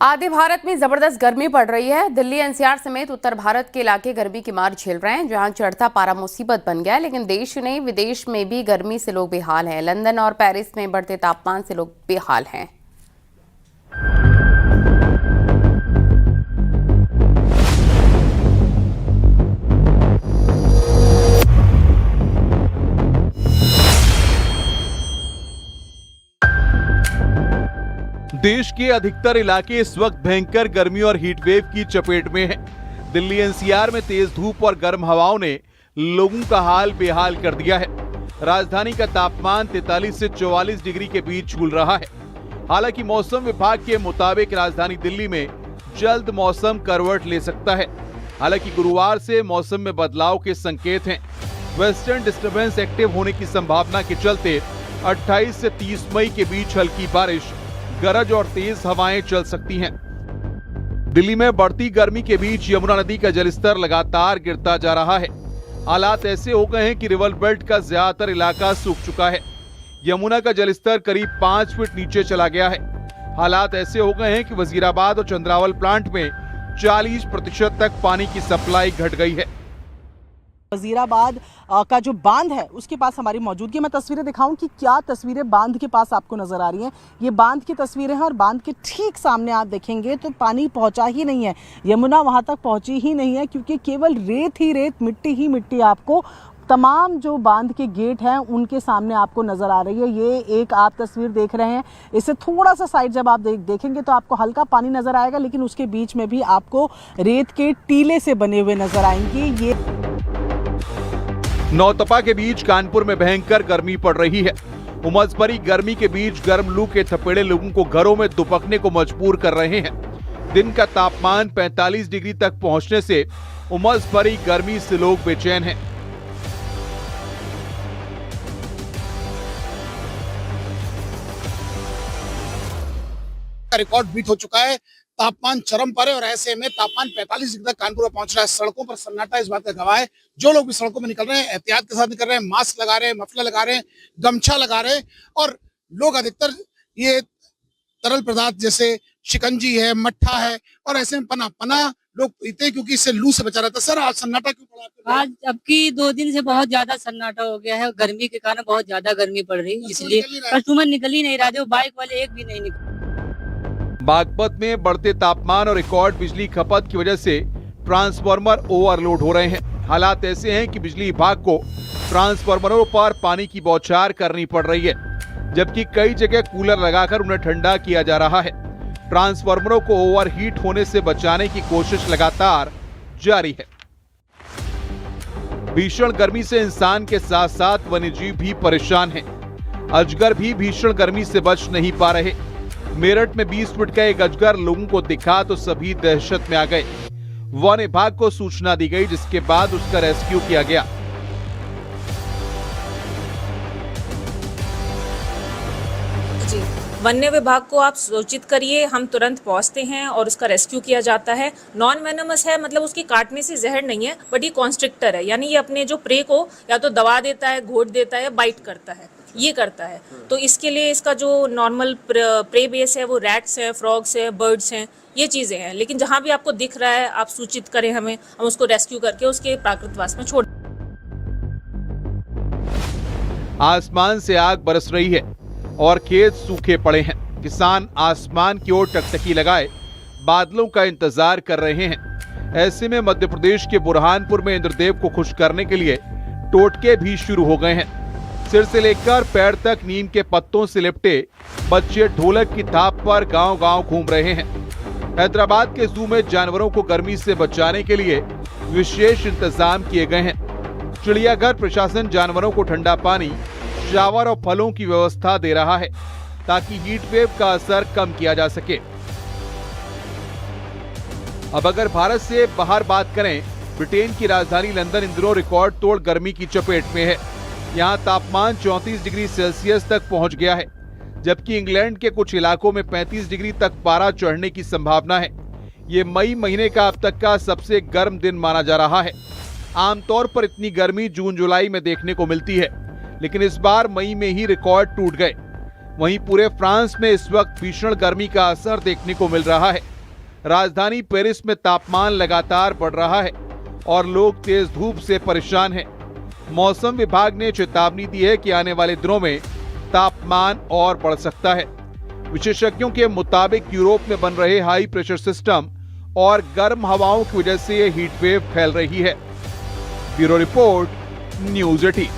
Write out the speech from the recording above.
आधे भारत में जबरदस्त गर्मी पड़ रही है। दिल्ली एनसीआर समेत उत्तर भारत के इलाके गर्मी की मार झेल रहे हैं, जहां चढ़ता पारा मुसीबत बन गया है। लेकिन देश नहीं, विदेश में भी गर्मी से लोग बेहाल हैं। लंदन और पेरिस में बढ़ते तापमान से लोग बेहाल हैं। देश के अधिकतर इलाके इस वक्त भयंकर गर्मी और हीट वेव की चपेट में हैं। दिल्ली एनसीआर में तेज धूप और गर्म हवाओं ने लोगों का हाल बेहाल कर दिया है। राजधानी का तापमान 43 से 44 डिग्री के बीच झूल रहा है। हालांकि मौसम विभाग के मुताबिक राजधानी दिल्ली में जल्द मौसम करवट ले सकता है। हालांकि गुरुवार से मौसम में बदलाव के संकेत हैं। वेस्टर्न डिस्टर्बेंस एक्टिव होने की संभावना के चलते 28 से 30 मई के बीच हल्की बारिश, गरज और तेज हवाएं चल सकती हैं। दिल्ली में बढ़ती गर्मी के बीच यमुना नदी का जलस्तर लगातार गिरता जा रहा है। हालात ऐसे हो गए हैं कि रिवर बेल्ट का ज्यादातर इलाका सूख चुका है। यमुना का जलस्तर करीब 5 फीट नीचे चला गया है। हालात ऐसे हो गए हैं कि वजीराबाद और चंद्रावल प्लांट में 40% तक पानी की सप्लाई घट गई है। वजीराबाद का जो बांध है उसके पास हमारी मौजूदगी। मैं तस्वीरें दिखाऊं कि क्या तस्वीरें बांध के पास आपको नजर आ रही हैं। ये बांध की तस्वीरें हैं और बांध के ठीक सामने आप देखेंगे तो पानी पहुंचा ही नहीं है। यमुना वहां तक पहुंची ही नहीं है, क्योंकि केवल रेत ही रेत, मिट्टी ही मिट्टी आपको तमाम जो बांध के गेट हैं उनके सामने आपको नजर आ रही है। ये एक आप तस्वीर देख रहे हैं, इससे थोड़ा सा साइड जब आप देखेंगे तो आपको हल्का पानी नजर आएगा, लेकिन उसके बीच में भी आपको रेत के टीले से बने हुए नजर आएंगे। ये नौतपा के बीच कानपुर में भयंकर गर्मी पड़ रही है। उमस भरी गर्मी के बीच गर्म लू के थपेड़े लोगों को घरों में दुबकने को मजबूर कर रहे हैं। दिन का तापमान 45 डिग्री तक पहुंचने से उमस भरी गर्मी से लोग बेचैन हैं। रिकॉर्ड बीट हो चुका है, तापमान चरम पर है और ऐसे में तापमान 45 डिग्री तक कानपुर में पहुंच रहा है। सड़कों पर सन्नाटा इस बात का गवाह है। जो लोग भी सड़कों में निकल रहे हैं एहतियात के साथ निकल रहे हैं, मास्क लगा रहे हैं, मफलर लगा रहे हैं, गमछा लगा रहे हैं और लोग अधिकतर ये तरल पदार्थ जैसे शिकंजी है, मट्ठा है और ऐसे में पना लोग पीते हैं, क्योंकि इससे लू से बचा रहता है। सर, आज सन्नाटा क्यों पड़ा? आज अब की 2 दिन से बहुत ज्यादा सन्नाटा हो गया है। गर्मी के कारण बहुत ज्यादा गर्मी पड़ रही है, इसलिए कस्टमर निकल ही नहीं रहा थे। बाइक वाले एक भी नहीं निकल। बागपत में बढ़ते तापमान और रिकॉर्ड बिजली खपत की वजह से ट्रांसफार्मर ओवरलोड हो रहे हैं। हालात ऐसे हैं कि बिजली विभाग को ट्रांसफार्मरों पर पानी की बौछार करनी पड़ रही है, जबकि कई जगह कूलर लगाकर उन्हें ठंडा किया जा रहा है। ट्रांसफार्मरों को ओवरहीट होने से बचाने की कोशिश लगातार जारी है। भीषण गर्मी से इंसान के साथ साथ वन्यजीव भी परेशान हैं। अजगर भी भीषण गर्मी से बच नहीं पा रहे। मेरठ में 20 फीट का एक अजगर लोगों को दिखा तो सभी दहशत में आ गए। वन विभाग को सूचना दी गई, जिसके बाद उसका रेस्क्यू किया गया। जी, वन्य विभाग को आप सूचित करिए, हम तुरंत पहुंचते हैं और उसका रेस्क्यू किया जाता है। नॉन वेनमस है, मतलब उसके काटने से जहर नहीं है, बट ये कॉन्स्ट्रिक्टर है, यानी ये अपने जो प्रे को या तो दबा देता है, घोट देता है या बाइट करता है, ये करता है। तो इसके लिए इसका जो नॉर्मल प्रे बेस है वो रैट्स हैं, फ्रॉग्स हैं, बर्ड्स हैं, ये चीज़ें हैं। लेकिन जहाँ भी आपको दिख रहा है आप सूचित करें हमें, हम उसको रेस्क्यू करके उसके प्राकृतवास में छोड़। आसमान से आग बरस रही है और खेत सूखे पड़े हैं। किसान आसमान की ओर टकटकी लगाए बादलों का इंतजार कर रहे हैं। ऐसे में मध्य प्रदेश के बुरहानपुर में इंद्रदेव को खुश करने के लिए टोटके भी शुरू हो गए हैं। सिर से लेकर पैर तक नीम के पत्तों से लिपटे बच्चे ढोलक की थाप पर गांव-गांव घूम रहे हैं। हैदराबाद के जू में जानवरों को गर्मी से बचाने के लिए विशेष इंतजाम किए गए हैं। चिड़ियाघर प्रशासन जानवरों को ठंडा पानी, शावर और फलों की व्यवस्था दे रहा है, ताकि हीट वेव का असर कम किया जा सके। अब अगर भारत से बाहर बात करें, ब्रिटेन की राजधानी लंदन इन दिनों रिकॉर्ड तोड़ गर्मी की चपेट में है। यहाँ तापमान 34 डिग्री सेल्सियस तक पहुंच गया है, जबकि इंग्लैंड के कुछ इलाकों में 35 डिग्री तक पारा चढ़ने की संभावना है। ये मई महीने का अब तक का सबसे गर्म दिन माना जा रहा है। आमतौर पर इतनी गर्मी जून जुलाई में देखने को मिलती है, लेकिन इस बार मई में ही रिकॉर्ड टूट गए। वहीं पूरे फ्रांस में इस वक्त भीषण गर्मी का असर देखने को मिल रहा है। राजधानी पेरिस में तापमान लगातार बढ़ रहा है और लोग तेज धूप से परेशान हैं। मौसम विभाग ने चेतावनी दी है कि आने वाले दिनों में तापमान और बढ़ सकता है। विशेषज्ञों के मुताबिक यूरोप में बन रहे हाई प्रेशर सिस्टम और गर्म हवाओं की वजह से ये हीट वेव फैल रही है। Bureau report, news 18।